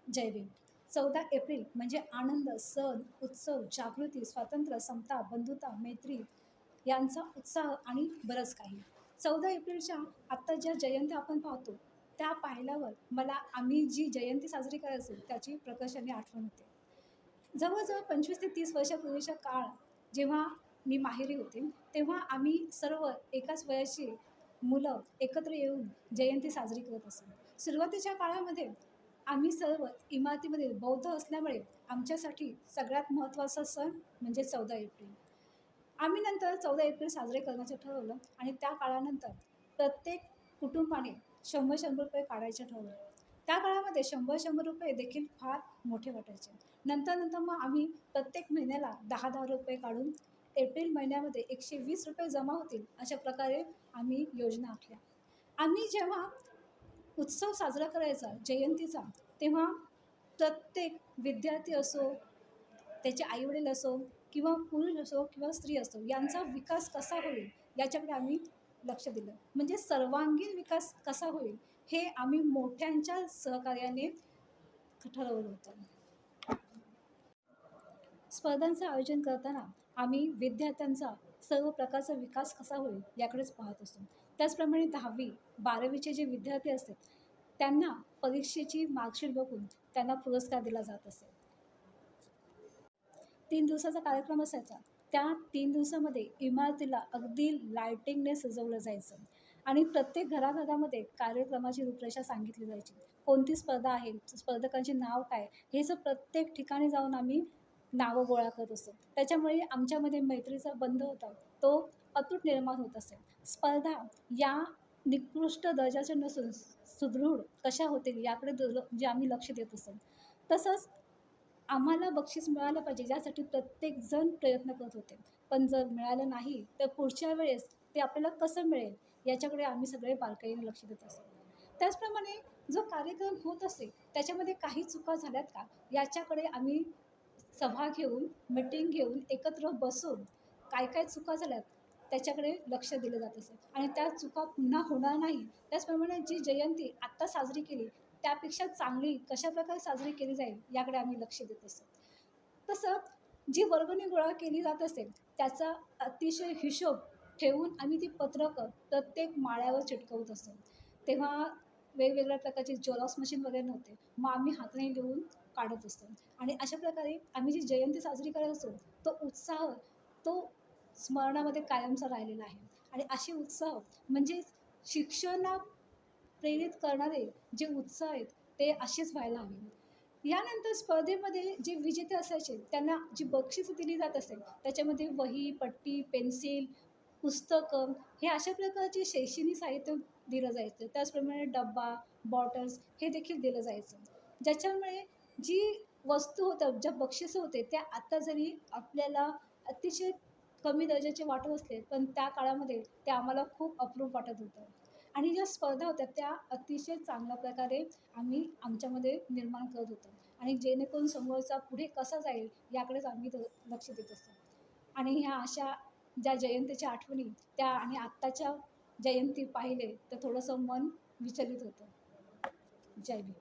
जय Bhim. 14 April म्हणजे आनंद, सण, उत्सव, जागृती, स्वातंत्र्य, समता, बंधुता, मैत्री यांचा उत्साह आणि बरंच काही. 14 एप्रिलच्या आत्ता ज्या जयंत्या आपण पाहतो, त्या पाहिल्यावर मला आम्ही जी जयंती साजरी करायचो त्याची प्रकर्षाने आठवण होते. जवळजवळ 25 ते 30 वर्षापूर्वीचा काळ जेव्हा मी माहेरी होते, तेव्हा आम्ही सर्व एकाच वयाची मुलं एकत्र येऊन जयंती साजरी करत असतो. सुरुवातीच्या काळामध्ये आम्ही सर्व इमारतीमध्ये बौद्ध असल्यामुळे आमच्यासाठी सगळ्यात महत्त्वाचा सण म्हणजे 14 एप्रिल. आम्ही नंतर 14 एप्रिल साजरे करण्याचं ठरवलं आणि त्या काळानंतर प्रत्येक कुटुंबाने 100-100 रुपये काढायचे ठरवलं. त्या काळामध्ये 100-100 रुपये देखील फार मोठे वाटायचे. नंतर मग आम्ही प्रत्येक महिन्याला 10-10 रुपये काढून एप्रिल महिन्यामध्ये 120 रुपये जमा होतील अशा प्रकारे आम्ही योजना आखल्या. आम्ही जेव्हा उत्सव साजरा करायचा जयंतीचा, तेव्हा प्रत्येक विद्यार्थी असो, त्याचे आईवडील असो किंवा पुरुष असो किंवा स्त्री असो, यांचा विकास कसा होईल याच्याकडे आम्ही लक्ष दिलं. म्हणजे सर्वांगीण विकास कसा होईल हे आम्ही मोठ्यांच्या सहकार्याने ठरवलं होतं. स्पर्धांचं आयोजन करताना आम्ही विद्यार्थ्यांचा सर्व प्रकारचा विकास कसा होईल याकडेच पाहत असतो. त्याचप्रमाणे 10वी 12वीचे जे विद्यार्थी असतात त्यांना परीक्षेची मार्कशीट बघून त्यांना पुरस्कार दिला जात असे. 3 दिवसाचा कार्यक्रम असायचा. त्या 3 दिवसामध्ये इमारतीला अगदी लायटिंगने सजवलं जायचं आणि प्रत्येक घराघरामध्ये कार्यक्रमाची रूपरेषा सांगितली जायची. कोणती स्पर्धा आहे, स्पर्धकांचे नाव काय, हे जर प्रत्येक ठिकाणी जाऊन आम्ही नावं गोळा करत असतो. त्याच्यामुळे आमच्यामध्ये मैत्रीचा बंध होता तो अतूट निर्माण होत असेल. स्पर्धा या निकृष्ट दर्जाच्या नसून सुदृढ कशा होतील याकडे जे आम्ही लक्ष देत असतो. तसंच आम्हाला बक्षीस मिळालं पाहिजे यासाठी प्रत्येकजण प्रयत्न करत होते. पण जर मिळालं नाही तर पुढच्या वेळेस ते आपल्याला कसं मिळेल याच्याकडे आम्ही सगळे बारकाईने लक्ष देत असतो. त्याचप्रमाणे जो कार्यक्रम होत असेल त्याच्यामध्ये काही चुका झाल्यात का याच्याकडे आम्ही सभा घेऊन, मीटिंग घेऊन, एकत्र बसून काय काय चुका झाल्यात त्याच्याकडे लक्ष दिलं जात असेल आणि त्या चुका पुन्हा होणार नाही. त्याचप्रमाणे जी जयंती आत्ता साजरी केली त्यापेक्षा चांगली कशाप्रकारे साजरी केली जाईल याकडे आम्ही लक्ष देत असतो. तसं जी वर्गणी गोळा केली जात असेल त्याचा अतिशय हिशोब ठेवून आम्ही ती पत्रकं प्रत्येक माळ्यावर चिटकवत असतो. तेव्हा वेगवेगळ्या प्रकारचे झेरॉक्स मशीन वगैरे नव्हते. मग आम्ही हाताने लिहून काढत असतो आणि अशा प्रकारे आम्ही जी जयंती साजरी करत असतो तो उत्साह तो स्मरणामध्ये कायमचा राहिलेला आहे. आणि असे उत्साह म्हणजे शिक्षणाला प्रेरित करणारे जे उत्साह आहेत ते असेच व्हायला हवे. यानंतर स्पर्धेमध्ये जे विजेते असायचे त्यांना जी बक्षिसं दिली जात असेल त्याच्यामध्ये वही, पट्टी, पेन्सिल, पुस्तकं हे अशा प्रकारचे शैक्षणिक साहित्य दिलं जायचं. त्याचप्रमाणे डब्बा, बॉटल्स हे देखील दिलं जायचं. ज्याच्यामुळे जी वस्तू होतं, ज्या बक्षिसं होते त्या आत्ता जरी आपल्याला अतिशय कमी दर्जाचे वाटत असले पण त्या काळामध्ये ते आम्हाला खूप अप्रूप वाटत होतं. आणि ज्या स्पर्धा होत्या त्या अतिशय चांगल्या प्रकारे आम्ही आमच्यामध्ये निर्माण करत होतो आणि जेणेकरून समोरचा पुढे कसा जाईल याकडेच आम्ही लक्ष देत असतो. आणि ह्या अशा ज्या जयंतीच्या आठवणी त्या आणि आत्ताच्या जयंती पाहिले तर थोडंसं मन विचलित होतं. जय भीम.